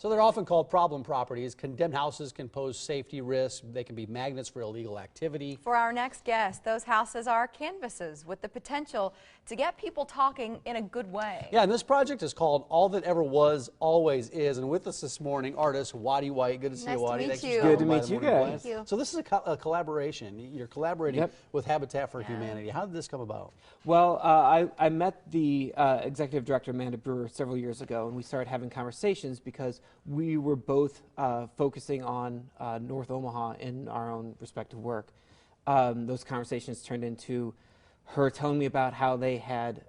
So they're often called problem properties. Condemned houses can pose safety risks. They can be magnets for illegal activity. For our next guest, those houses are canvases with the potential to get people talking in a good way. Yeah, and this project is called All That Ever Was, Always Is. And with us this morning, artist Watie White. Good to see you, Watie. Nice to meet Thanks you. for Good to stopping by meet the you Morning guys. Blast. Thank you. So this is a collaboration. You're collaborating with Habitat for Humanity. How did this come about? Well, I met the executive director, Amanda Brewer, several years ago, and we started having conversations because we were both focusing on North Omaha in our own respective work. Those conversations turned into her telling me about how they had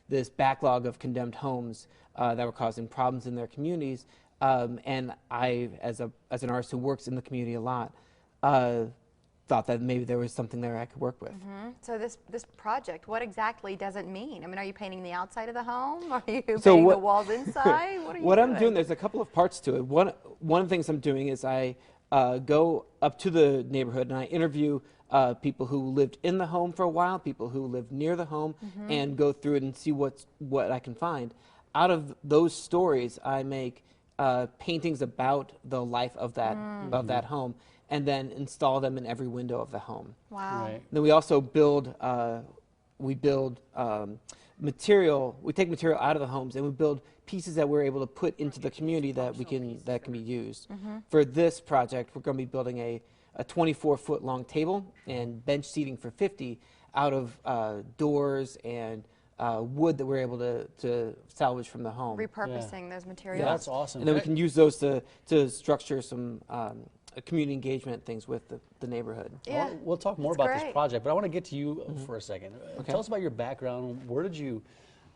this backlog of condemned homes that were causing problems in their communities, and I, as an artist who works in the community a lot, thought that maybe there was something there I could work with. So this project, what exactly does it mean? I mean, are you painting the outside of the home? Are you painting the walls inside? What are you What doing? I'm doing, there's a couple of parts to it. One of the things I'm doing is I go up to the neighborhood and I interview people who lived in the home for a while, people who lived near the home, and go through it and see what I can find. Out of those stories, I make paintings about the life of that home, and then install them in every window of the home. Wow. Right. Then we also build material. We take material out of the homes and we build pieces that we're able to put into the community that can be used. For this project, we're going to be building a 24-foot long table and bench seating for 50 out of doors and wood that we're able to salvage from the home. Repurposing those materials. Yeah, that's awesome. And then we can use those to structure some community engagement things with the neighborhood. Yeah. Well, we'll talk more It's about this great. project, but I want to get to you for a second. Okay. Tell us about your background. Where did you,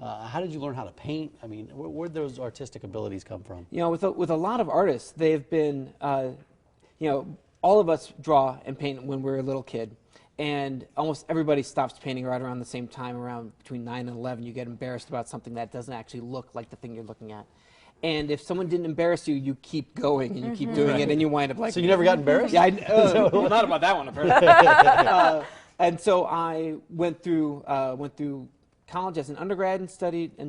how did you learn how to paint? I mean, where did those artistic abilities come from? You know, with a lot of artists, they've been, you know, all of us draw and paint when we're a little kid. And almost everybody stops painting right around the same time, around between 9 and 11. You get embarrassed about something that doesn't actually look like the thing you're looking at. And if someone didn't embarrass you, you keep going and you keep doing it, and you wind up like. So you never got embarrassed? Yeah, well, not about that one, apparently. And so I went through college as an undergrad and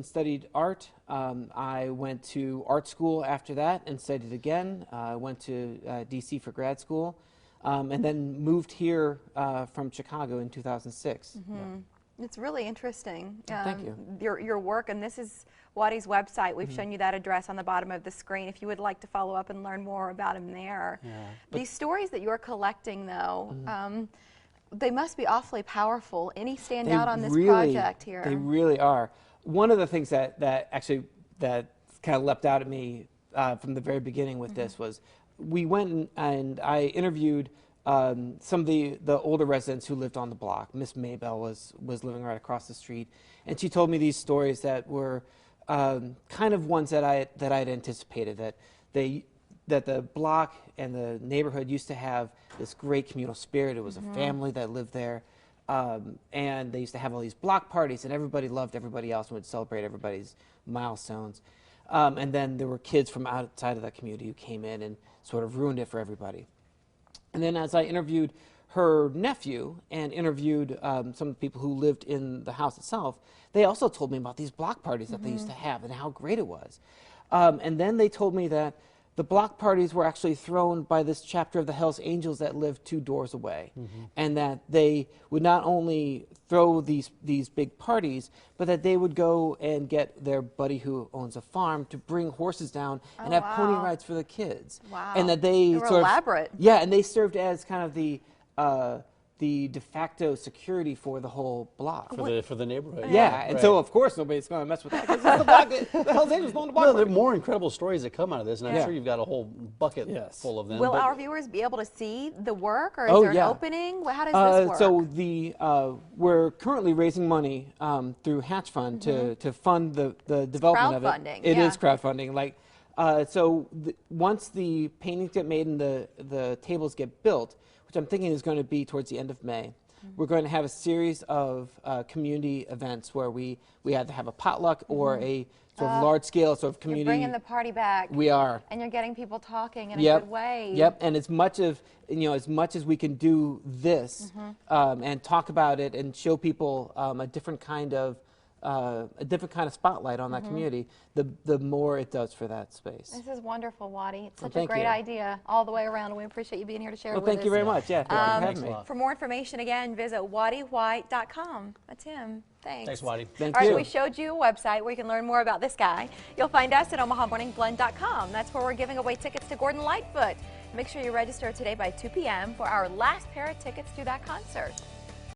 studied art. I went to art school after that and studied again. I went to DC for grad school, and then moved here from Chicago in 2006. Yeah. It's really interesting. Thank you. Your work, and this is Watie's website. We've shown you that address on the bottom of the screen if you would like to follow up and learn more about him there. Yeah, These stories that you're collecting, though, they must be awfully powerful. Any stand out on this project here? They really are. One of the things that kind of leapt out at me from the very beginning with this was we went and I interviewed some of the older residents who lived on the block. Miss Maybell was living right across the street, and she told me these stories that were kind of ones that I'd anticipated, that the block and the neighborhood used to have this great communal spirit. It was a family that lived there, and they used to have all these block parties, and everybody loved everybody else and would celebrate everybody's milestones. And then there were kids from outside of that community who came in and sort of ruined it for everybody. And then as I interviewed her nephew and interviewed some of the people who lived in the house itself, they also told me about these block parties that they used to have and how great it was. And then they told me that the block parties were actually thrown by this chapter of the Hells Angels that lived 2 doors away, and that they would not only throw these big parties, but that they would go and get their buddy who owns a farm to bring horses down and have pony rides for the kids. Wow. And that they were sort elaborate. Yeah, and they served as kind of the de facto security for the whole block. For the neighborhood. Yeah, and so of course nobody's going to mess with that because the block, the Hells Angels own the block. Well, there are more incredible stories that come out of this, and I'm sure you've got a whole bucket full of them. Will but our viewers be able to see the work, or is there an opening? How does this work? So we're currently raising money through Hatch Fund to fund the development of it. Crowdfunding. It is crowdfunding. Like, once the paintings get made and the tables get built, which I'm thinking is going to be towards the end of May, we're going to have a series of community events where we either have a potluck or a sort of large-scale sort of community. You're bringing the party back. We are. And you're getting people talking in a good way. Yep. And as much as we can do this and talk about it and show people a different kind of a different kind of spotlight on that community, the more it does for that space. This is wonderful, Watie. It's Well, such a thank great you. idea all the way around, and we appreciate you being here to share Well, it with us. thank you very much. Yeah, thank you for Thanks having a me. lot. For more information, again, visit watiewhite.com. That's him. Thanks. Thanks, Watie. Thank All right, you. we showed you a website where you can learn more about this guy. You'll find us at OmahaMorningBlend.com. That's where we're giving away tickets to Gordon Lightfoot. Make sure you register today by 2 p.m. for our last pair of tickets to that concert.